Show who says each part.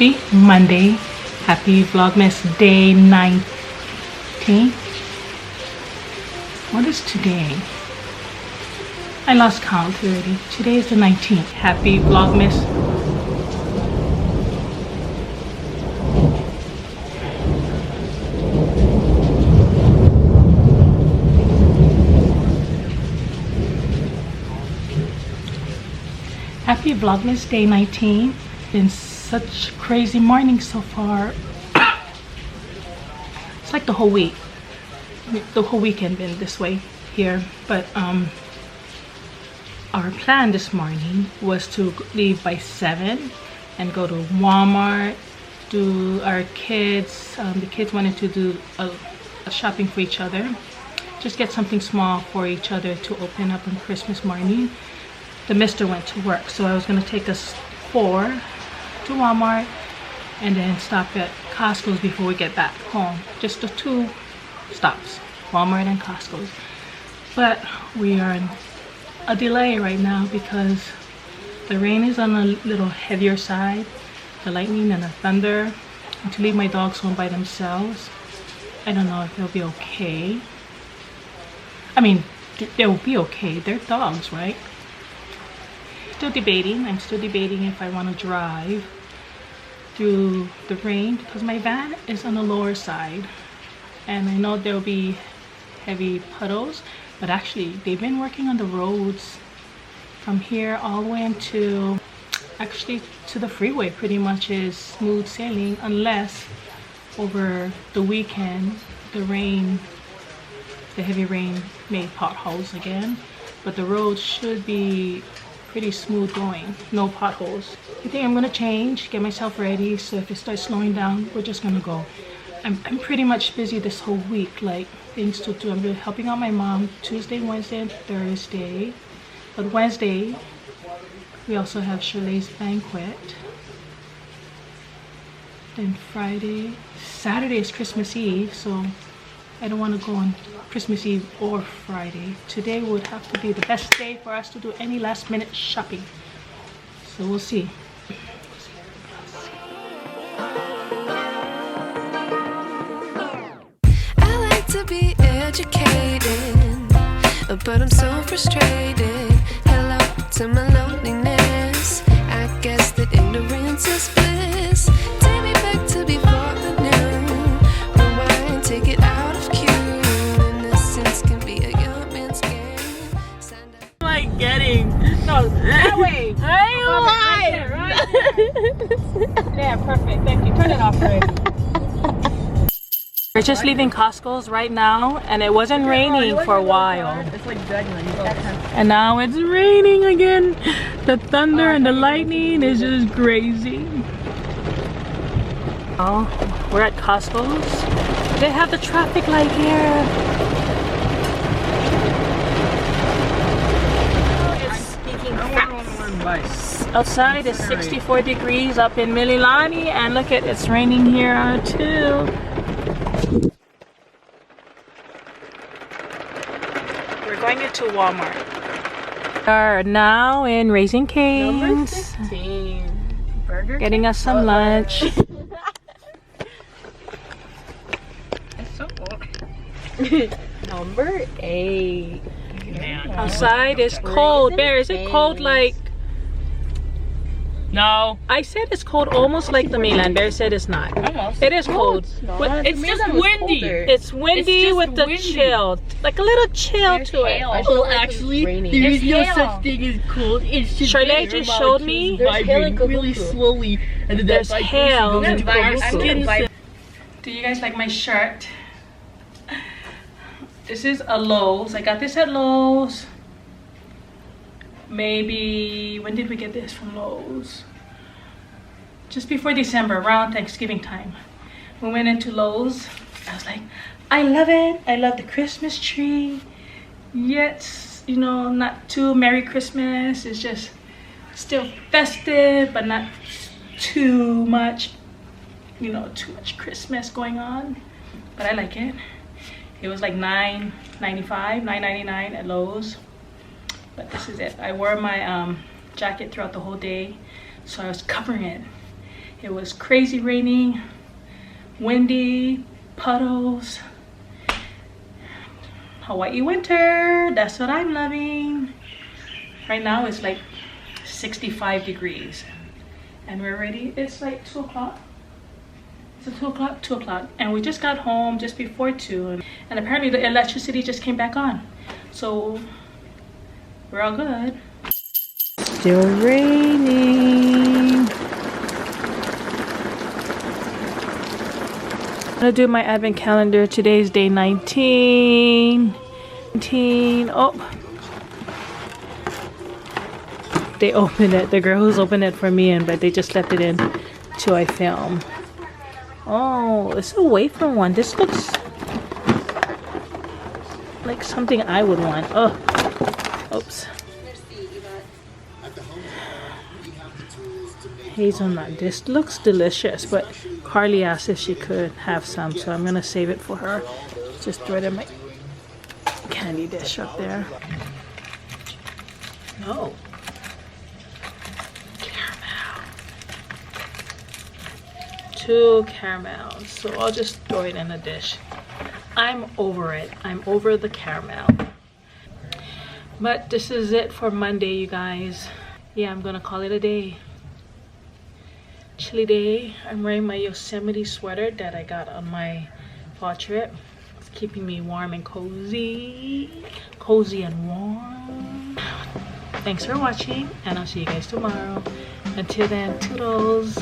Speaker 1: Happy Monday. Happy Vlogmas Day 19. What is today? I lost count already. Today is the 19th. Happy Vlogmas. Happy Vlogmas Day 19. Been such a crazy morning so far. It's like the whole week. The whole weekend been this way here. But our plan this morning was to leave by 7 and go to Walmart. Do our kids, the kids wanted to do a shopping for each other. Just get something small for each other to open up on Christmas morning. The mister went to work, so I was going to take us 4 to Walmart and then stop at Costco's before we get back home. Just the 2 stops, Walmart and Costco's. But we are in a delay right now because the rain is on a little heavier side, the lightning and the thunder, and to leave my dogs home by themselves, I don't know if they'll be okay. I mean, they'll be okay, they're dogs, right? I'm still debating if I want to drive through the rain because my van is on the lower side and I know there'll be heavy puddles, but actually they've been working on the roads from here all the way until actually to the freeway. Pretty much is smooth sailing unless over the weekend the heavy rain made potholes again, but the roads should be pretty smooth going, no potholes. I think I'm gonna change, get myself ready, so if it starts slowing down, we're just gonna go. I'm pretty much busy this whole week, like things to do. I'm really helping out my mom Tuesday, Wednesday, and Thursday. But Wednesday, we also have Shirley's banquet. Then Friday, Saturday is Christmas Eve, so I don't want to go on Christmas Eve or Friday. Today would have to be the best day for us to do any last minute shopping. So we'll see.
Speaker 2: I like to be educated, but I'm so frustrated. Hello to my loneliness. I guess that ignorance is bliss. Take me back to before I knew. Rewind, take it out of cue. Innocence can be a young man's game.
Speaker 1: Like getting no that way. Hey, right? Yeah, perfect. Thank you. Turn it off already. We're just leaving Costco's right now, and it wasn't raining for a while.
Speaker 3: It's like genuine.
Speaker 1: And now it's raining again. The thunder and the lightning is just crazy. Oh, we're at Costco's. They have the traffic light here. Outside is 64 degrees up in Mililani, and look at it's raining here too. We're going into Walmart. We are now in Raising Cane's.
Speaker 3: Number 16. Burger
Speaker 1: Getting us some lunch.
Speaker 3: Number 8.
Speaker 1: Outside is cold. Bear, is it cold like?
Speaker 3: No.
Speaker 1: I said it's cold almost like the mainland. Bear said it's not.
Speaker 3: Almost.
Speaker 1: It is cold.
Speaker 3: It's just windy.
Speaker 1: It's windy with the chill. Like a little chill to it.
Speaker 3: Well, actually, there is no such thing as cold. It's just
Speaker 1: Charlotte just showed me.
Speaker 3: vibrating really slowly, and then
Speaker 1: There's
Speaker 3: that
Speaker 1: hail.
Speaker 3: vibration goes into our skin.
Speaker 1: Do you guys like my shirt? This is a Lowe's. I got this at Lowe's. Maybe, when did we get this from Lowe's? Just before December, around Thanksgiving time. We went into Lowe's. I was like, I love it. I love the Christmas tree. Yet, you know, not too Merry Christmas. It's just still festive, but not too much, you know, too much Christmas going on. But I like it. It was like $9.95, $9.99 at Lowe's. But this is it. I wore my jacket throughout the whole day, so I was covering it. It was crazy raining, windy, puddles. Hawaii winter, that's what I'm loving. Right now it's like 65 degrees and we're ready. It's like 2 o'clock. Is it 2 o'clock? 2 o'clock. And we just got home just before 2. And apparently the electricity just came back on. So we're all good. Still raining. I'm gonna do my advent calendar. Today's day 19. Oh, they opened it. The girls opened it for me, but they just left it in till I film. Oh, it's a wafer one. This looks like something I would want. Oh, oops. Hazelnut. This looks delicious, but Carly asked if she could have some, so I'm gonna save it for her. Just throw it in my candy dish up there. No. Caramel. 2 caramels. So I'll just throw it in a dish. I'm over it. I'm over the caramel. But this is it for Monday, you guys. Yeah, I'm gonna call it a day. Chilly day. I'm wearing my Yosemite sweater that I got on my fall trip. It's keeping me warm and cozy. Cozy and warm. Thanks for watching, and I'll see you guys tomorrow. Until then, toodles.